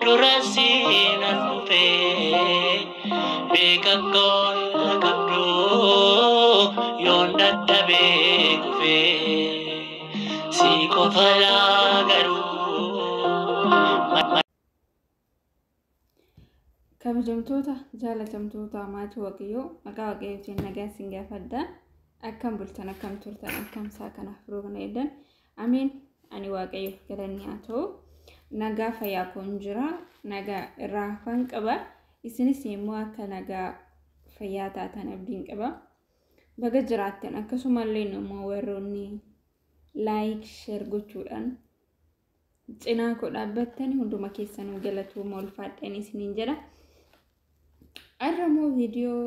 Durasiin dhufee beekakkoo qabdu yoon dadhabee kufee si qofa garuu. Kabajamtoota jaalatamtoota maatii Waaqayyoo maqaa Waaqayyootiin nagaa isin gaafadha. Akkam bultan akkam turtan akkam isaa kanaaf yeroo kana eedan amiin. Ani Waaqayyo galanni haa ta'u. Nagaa fayyaa kun jira nagaa irraa hafan qaba. Isinis immoo akka nagaa fayyaa taatan abdiin qaba. Baga jiraattan akkasumallee immoo warroonni like share gochuudhaan cinaa koo dhaabbattan hunduma keessanuu galatooma ulfaadhaan isiniin jedha. Arramoo viidiyoo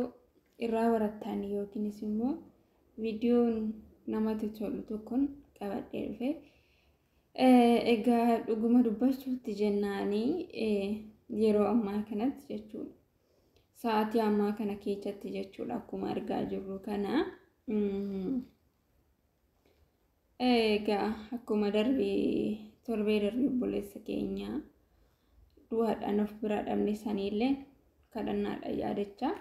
irraa barattan yookiinis immoo viidiyoon namatti tolu tokkoon qabadhee dhufe. Egaa dhuguma dubbachuutti jennaanii yeroo ammaa kanatti jechuudha. Sa'aatii ammaa kana keessatti jechuudha akkuma argaa jirru kana. Egaa akkuma torbee darbee obboleessa keenya du'aadhaan of bira dhabne saniillee kadhannaadhaan yaadachaa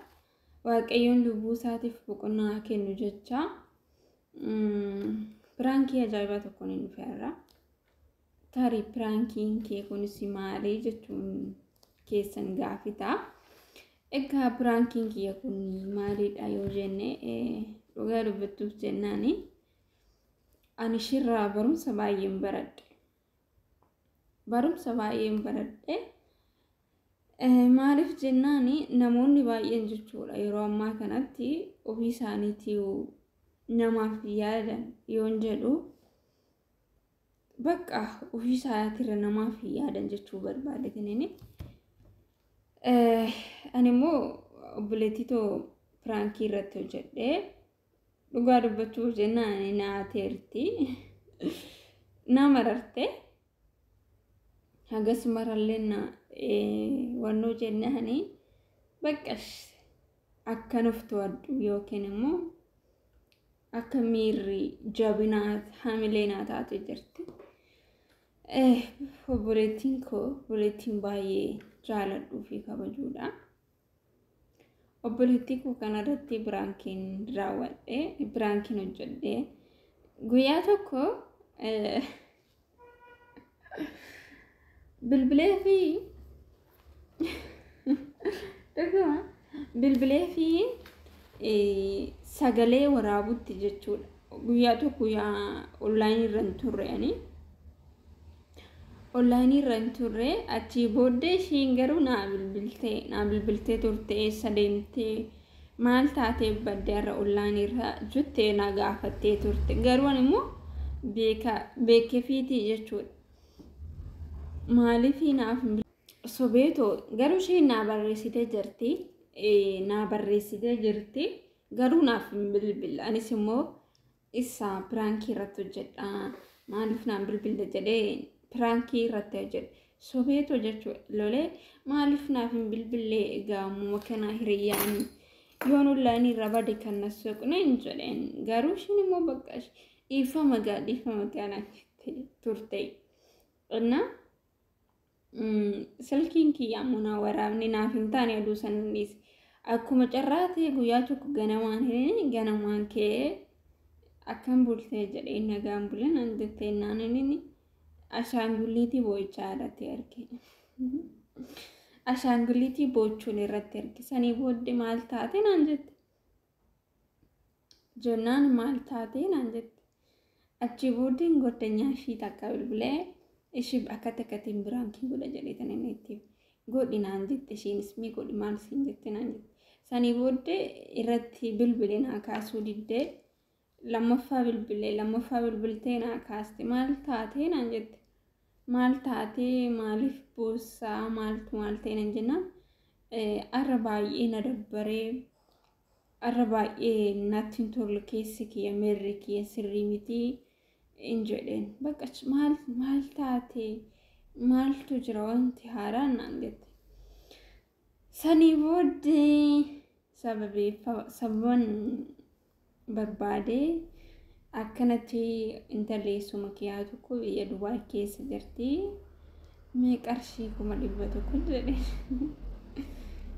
Waaqayyoon lubbuu isaatiif boqonnaa kennu jechaa piraankii ajaa'ibaa tokkoon hin dhufeerra. Tarii piraankiin kee kunis maali jechuun keessan gaafita. Egaa piraankiin kiyya kun maalidha yoo jenne dhugaa dubbattuuf jennaani ani shirraa barumsa baay'een baradhe. Maaliif jennaani namoonni baay'een jechuudha yeroo ammaa kanatti ofii isaaniitii namaaf yaadan yoon jedhu bakka ofii isaatirra namaaf yaadan jechuu barbaadetanii. Ani immoo obboleettitoo piraankii irratti hojjedhee dhugaa dubbachuuf jennaan naateerti na mararte hagas marallee wannoo jennaani bakka akkan of to'adhu yookiin immoo akka miirri jabinaat hamilee naa taate jirti. Obboleettiin baay'ee jaaladhuu fi kabajuudha. Obboleettii koo kanarratti piraankiin raawwadhee piraankiin hojjedhee guyyaa tokko bilbilee fi sagalee waraabutti jechuudha. Guyyaa tokko guyyaa onlaayinii irra hin turre achii booddee ishiin garuu naa bilbiltee turte eessa deemtee maal taatee baddee irra onlaayinii irra jettee na gaafattee turte. Garuu ani immoo beekefiitii jechuudha. Maaliif naaf sobeetoo garuu isheen naa barreessitee jirti. Garuu naaf bilbila. Anis immoo isa pirankii irratti hojjedha. Maaliif naan bilbila jedhee pirankii irratti hojjedhe. Sobeetoo jechuudha. Lolee maaliif naaf bilbilee egaa uumama kana hiriyyaan yoon onlaayinii irra bade kan na soqne hin jedheen. Garuu isheen immoo bakka dhiifama kana turte. Innaa silkiin kiyyaa munaa waraabni naaf hin taane aduu sanniis akkuma carraatee guyyaa tokko ganamaan kee akkam bultee jedhee nagaan bulan anjettee naanini ashaangulliitii boo'ichaa irratti arge. Ashaangulliitii boochuun irratti arge. Sanii booddee maal taate naan jette. Jonnaan maal taate naan jette. Achii booddeen goddanyaa ishii takka bilbilee ishii akka takkatiin biraankii godha jedhee tan inni itti godhi naan jette. Ishiinis mii godhi maal siin jette naan jette. Sanii booddee irratti bilbilee naa kaasuu diddee lammaffaa bilbiltee naa kaaste. Maal taatee naan jette. Maal taatee maaliif boossaa maaltu maal ta'e nan jennaan arra baay'ee na dabbaree arra baay'ee natti hin tolle keessi kiyya meerri kiyya sirrii miti hin jedheen. Bakka maal taatee maaltu jira wanti haaraan naan jette. Sanii booddee sababan barbaadee akkanatti intalleessuma kiyyaa tokko biyya Dubaay keessa jirti. مي قرشي كما دبتكو جدي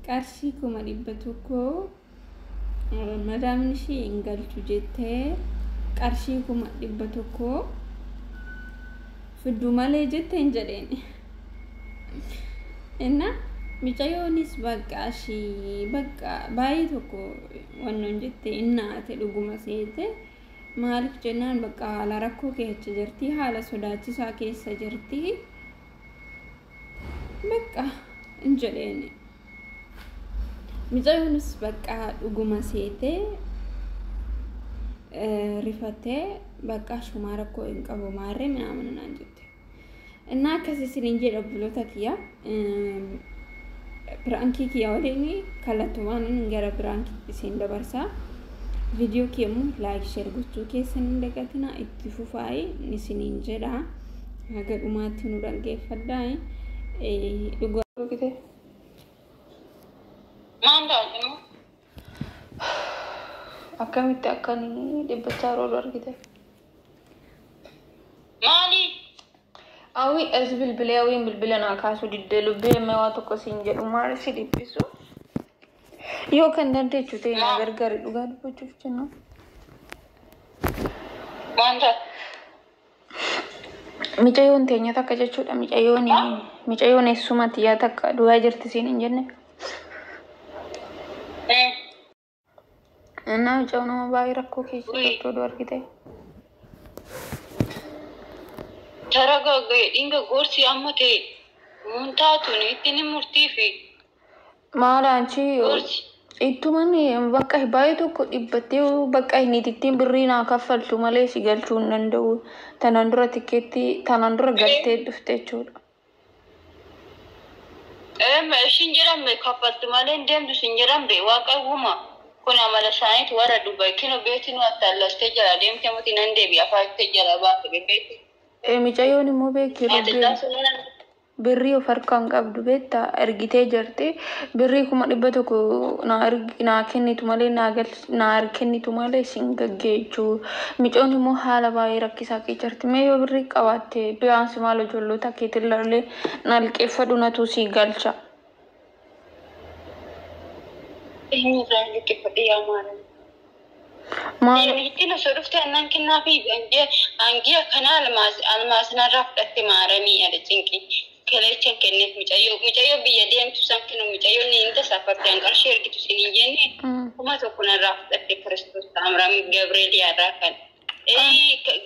قرشي كما دبتكو مدام نشي انقلتو جته قرشي كما دبتكو فدو مالي جته انجديني إنّا ميجايونيس بقاشي بقى بايتوكو ونن جته إنّا تلقوما سيته مالك جنان بقى على ركو كيتش جرتي حالة سوداتي ساكي سجرتي بقى انجليني ميجايونيس بقى لقوما سيته رفته بقى شما ركو انقبو ماري من آمننا انجته إنّا كسي سرينجي ربلوتك يا برانكي كي أوليني كالتوان نجرا برانكي بسين دبرسا فيديو كيمو لايك شير قصو كيسن دقاتنا اتفوفاي نسنين جرا هاگر اماتي نورانجي فداي لغو كده ما عندنا أكامي تأكاني دبتارو لور كده مالي أوي أزبل بلاوين بالبلنا كاسو ديدلو بي مواتو كسينجر ومارسي دبسو يو كان دانتي چوتي ناگر گاري لغا دبو چوف چنو ما عندنا ميجايون تينيا تاكا جاچودا ميجايون اسوماتي يا تاكا دوا جرتسين انجنة أنا ميجايون مباي ركو كيشي ركو دوار كده ترى إنك غورسي أمتى منتاتوني تني مرتيفي مالانشي غورسي itu mani bakka hibaytu ko dibbatee bakka ini tittiin birriina kaffaltu malee si galchuu hin danda'u tanaan dura tikeetti tanaan dura galtee dhufte jechuudha. Shinjiran be kaffaltu malee deemtu shinjiran be waaqa uuma kun amala isaaniitu warra Dubai kino beektinu attallastee jala deemtee muti nan deebi afaattee jala baate beekti. Micayyoon immoo beekti birrii of harkaan qabdu beekta ergitee jirti birrii kuma 100 naa kennitu malee naa kennitu malee sin gaggeechuu micoon immoo haala baay'ee rakkisaa keessatti mee yoo birrii qabaatte biyaansi maal ijoollota keetillee nalqeeffadhu natu si galcha. Maal ittiin osoo dhufte annan kennaa fi angiya kana almaasna rafdhatte maaranii ala cinqi kaleechan kenneef mucayyoo biyya deemtu san kinu mucayyoo ni inta safartee an qarshii ergitu siniin jenne kuma tokko narraa fudhatte Kiristoos Taamiraam Gabriel yaarraa kan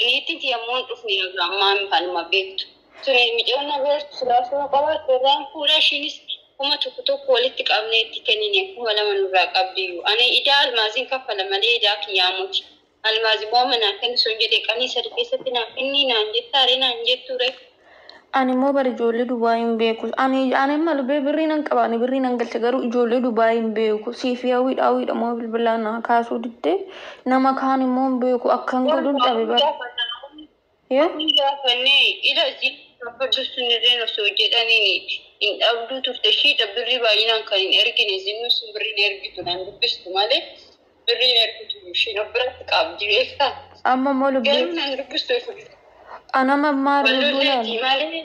niitiin yemmuun dhufne ammaan kanuma beektu suni mucayyoo na beektu silaasuma qabaatte irraan fuudha ishiinis kuma tokko walitti qabneetti kennine kuma lama nurraa qabdiyu ani idaa almaaziin kaffala malee idaa kiyyaamuti almaazii boomana kan sun jedhe qanii sadi keessatti naaf inni naan jettaare naan jetture ani immoo bari ijoollee Dubaay hin beeku ani amma lubee birrii nan qabaani birrii nan galche garuu ijoollee Dubaay hin beeku siifi hawwiidha moo bilbilaan naa kaasuu diddee nama kaan immoo hin beeku akkan godhuun dhabe bara. Gaafannee ilaalchi kabbaduusun irreen osoo jedhaniin in dhabduu turte shiidha birrii baay'inaan kan hin ergine zinnu sun birriin ergitu nan dubbistu malee birriin ergitu ishiin of biratti qabdi beektaa. Amma immoo lubbee garuu nan dubbistu anama maal walloleeti malee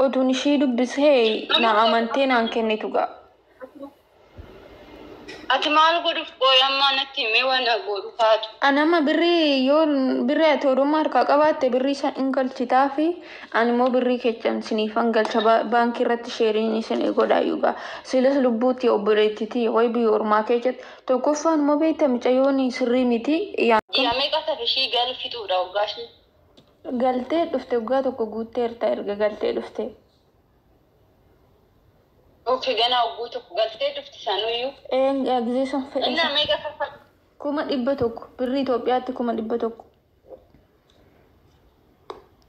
oduun ishii dubbisee na amantee naan kennitu ga'a. ati maal godhuuf qooyammaa natti himee waan godhu taatu. Anama birrii ati oduma harkaa qabaatte birrii san hin galchitaa fi ani immoo birrii keechan siniifan galcha baankii irratti sheeriin isin godhaayyuu ga'a. Silas lubbuutti obboleettiiti wayi biyya ormaa keessatti tokkoffaan immoo beekta micayyoon sirrii miti. Yaamee qasa ishii galfituudha waggaashni. Galtee dhufte waggaa tokko guutteerta erga galtee dhufte. Oke gana ugutu galtee dhufti sanuyyuu. Gizee san fedhe. Inni meeqa kaffaltu? 100 birrii Itoophiyaatti 100.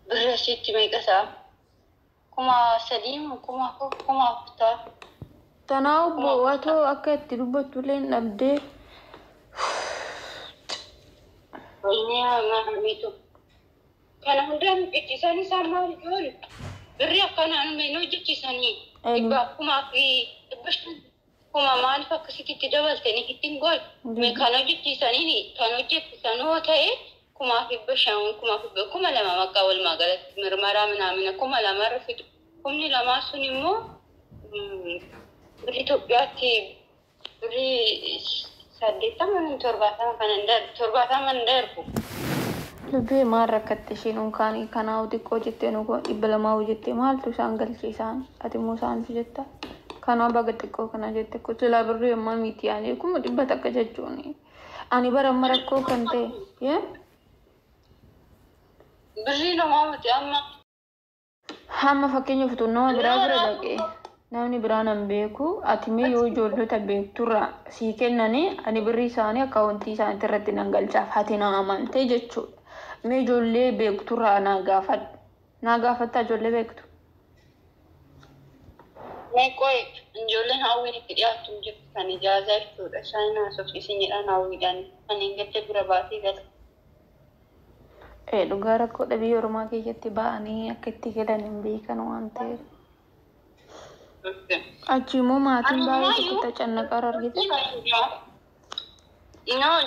Birri asitti meeqa isaa? 3,000 4,000. Tanaaf bo'aatoo akka itti dubbattullee hin dhabdee. Miitu. Kana hundaan hojjechiisanii isaan maal ijoollu? Birri akkanaan meenoo hojjechiisanii. Kuma fi kuma maaliif akkasitti dabaltanii ittiin gool kan hojjechiisanii kan hojjechiisan yoo ta'e kuma fi 500 kuma lama maqaa walumaa galatti mirmaraa minaamina kuma lamarra fidu Kumni lama sun immoo biri Itoophiyaatti biri 80 darbu. Lubbee maal rakkatte ishiin unkaanii kanaa xiqqoo jettee nuko dhibba lamaa jettee maaltu isaan galchiisaan ati immoo isaantu jetta kanaa baga xiqqoo kana jette kutilaa birrii ammaa miti yaani kuma dhibba takka jechuun ani bara marakkoo kan ta'e birrii namaa miti amma fakkeenya futu nama biraa bira dhaqee namni biraan an beeku ati mee yoo ijoollota beekturra sii kennanii ani birrii isaanii akkaawuntii isaanii irratti nan galchaaf hati na amantee jechuudha. Mee ijoollee beekturraa naa gaafatta ijoollee beektu. Mee qoy ijoolleen hawwiin itti dhiyaatu jirtu kan ijaazaa jechuudha. Isaan haasofsiisan jedhaan hawwiidhaan kan hin galte bira baatee gala. Dhugaa rakkoo biyya Oromaa keessatti ba'anii akka itti galan hin beekan waan ta'eef. Achi immoo maatiin baay'ee tokkotti cannaqaa argite.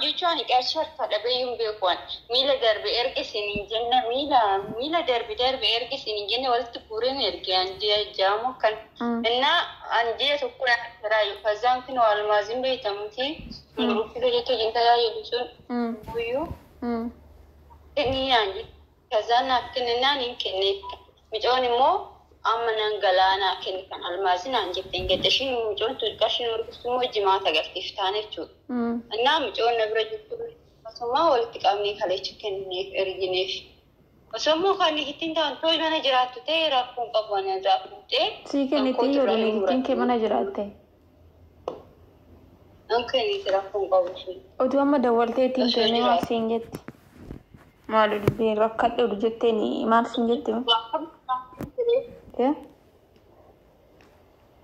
Jechuun qarshii harkadha bayyuun beekuun miila darbe erga isiniin jenna miila darbe erga isiniin jenne walitti guureen erge anjee jaamu kan innaa anjee tokko irraa kazaan kun almaaziin beekamuti gruupi hojjetu jinta yaayyuu sun guyyuu inni anjee kazaan naaf kennaan hin kenneetta micoon immoo amma nan galaanaa kenni kan almaaziin anjettee hin gadda ishiin micoon qarshii nurgustu immoo jimaata galtiif taane jechuudha. Annaa micoon na bira jirtu akkasuma walitti qabnee kaleecha kennineef ergineef. Osoo kan ittiin taa'an mana jiraattu ta'e rakkoon qabu waan irraa fuutee. Sii kennitii yoo ittiin kee mana jiraatte. Kennitii rakkoon qabu ishee. Otuu amma dawwaltee ittiin kennee maal siin jetti? Maal dubbiin rakkadhe jetteen maal siin jetti?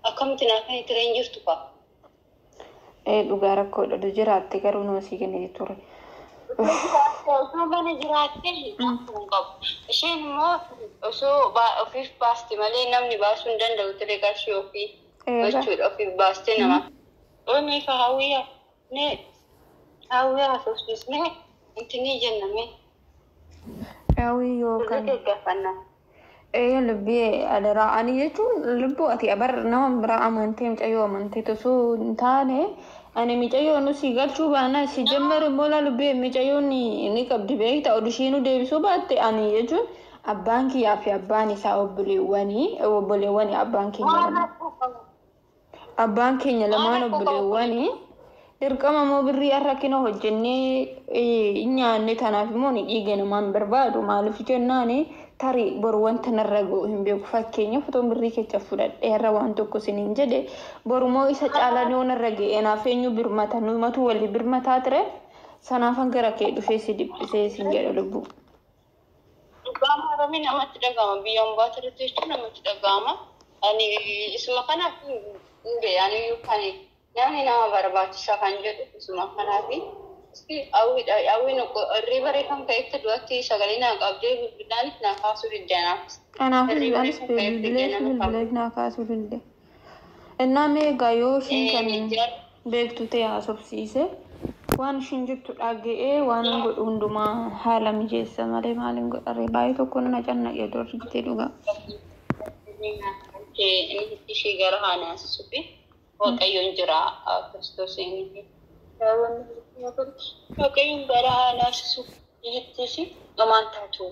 Akkamitti naaf kan itti reen jirtu qaba. Dhugaa rakkoodha jiraatte garuu nama sii kennee ture. Osoo mana jiraatte rakkoon qabu. Isheen immoo osoo ofiif baaste malee namni baasuu hin danda'u ture qarshii ofii jechuudha ofiif baaste nama. Oomishee fa hawwiyaa haasofsiisnee intinii jenname. Hawwii yookaan. Gaggeeffannaa. Lubbee adaraa ani jechuun lubbuu ati abar nama biraa amantee micayyoo amantee tosoo hin taane ani micayyoo nusi galchuu baana si jammaru immoo lubbee micayyoon ni qabdi beekta odushiinuu deebisuu baatte ani jechuun abbaan kiyyaa fi abbaan isaa obboleewwanii abbaan keenya lamaan obboleewwanii dirqama moo birrii arrakina hojjennee nyaanne tanaaf immoo ni dhiige namaan barbaadu maaliif jennaani tarii boru wanta narra ga'u hin beeku fakkeenya fotoon birrii keessa fudhadhee irra waan tokko siniin jedhe borumoo isa caalaa ni narra ga'e naaf eenyu birmata numatu walii birmataa ture sanaafan gara kee dhufee si dhiphisee sin jedha lubbuu. Dhugaama Oromoo namatti dhaga'ama biyyaan baata jechuun namatti dhaga'ama ani isuma kanaaf ani yookaan namni nama barbaachisa kan jedhu isuma kanaafi. Awwiin riibaree kan ka'etti du'atti sagalee naa qabdee bilbilaanis naa kaasuu danda'anaaf. Kanaafuu anis bilbilee naa kaasuu danda'e. Innaa meegaa yoo ishiin kan beektu ta'e haasofsiise waan ishiin jettu dhaga'ee waan godhu hundumaa haala mijeessa malee maaliin godharee baay'ee tokko na cannaqee dorgitee dhugaa. Inni ishee gara haanaasisuufi waaqayyoon jira Kiristoosiin. Waaqayyoon gara haanaasisu jettis dhumaan taatu.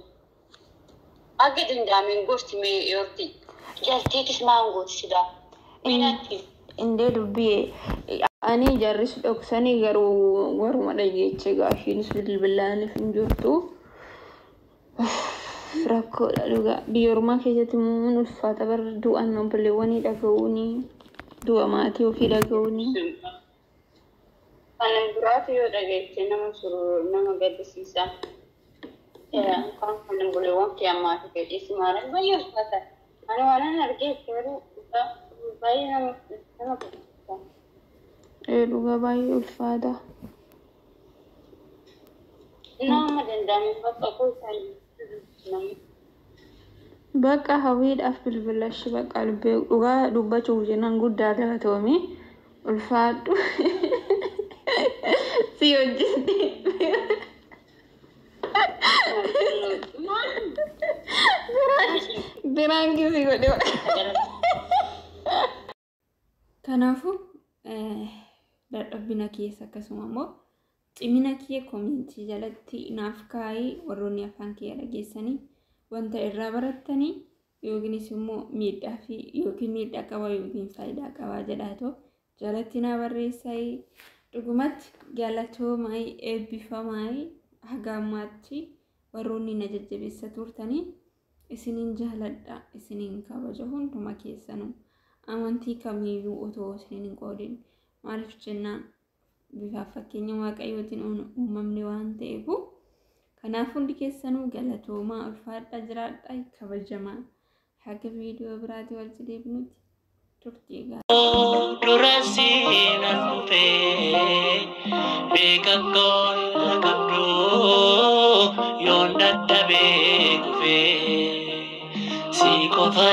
Akka danda'ameen gosti mee yooti jalteetis maan gooti sidaa. Indee dubbii ani jarris dhoksanii garuma dhageeche gaashiinis bilbilaaniif hin jirtu. Rakkoodha dhugaa biyya Oromaa keessatti immoo ulfaata bara du'an obboleewwanii dhaga'uunii du'a maatii ofii dhaga'uunii. Kan biraatu yoo dhageesse nama gaddisiisa. Kan obboleewwan kee ammaa fi fedhiisi maalan baay'ee ulfaata. Ani waan argee garuu baay'ee nama gaddisiisa. Dhugaa baay'ee ulfaata. Nama danda'ame bakka qoosanii. Bakka hawwiidhaaf bilbilashi bakka dhugaa dubbachuuf jennaan guddaa galatoomii ulfaadhu si hojjette Biraan kisi godhe. Kanaafuu dadhabbina keessa akkasuma immoo cimina kee koomintii jalatti naaf kaa'ii warroonni afaan kee dhageessanii wanta irraa barattanii yookiinis immoo miidhaa fi yookiin miidhaa qaba yookiin faayidaa qaba jedhaatoo jalatti naa barreessai dhugumatti galatoomai eebbifamai haga ammaatti warroonni na jajjabeessa turtanii isiniin jaaladha isiniin kabaja hunduma keessanuu amantii kamiyyuu otoo isiniin qoodin maaliif jennaan bifa fakkeenya waaqayyootiin uumamni waan ta'eef kanaaf hundi keessanuu galatoomaa ulfaadha jiraadha kabajamaa haga viidiyoo biraatii wal deebinutti turtii gaarii durasiin dhufee beekakkoo qabduu yoon dadhabee kufee si qofa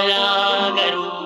garuu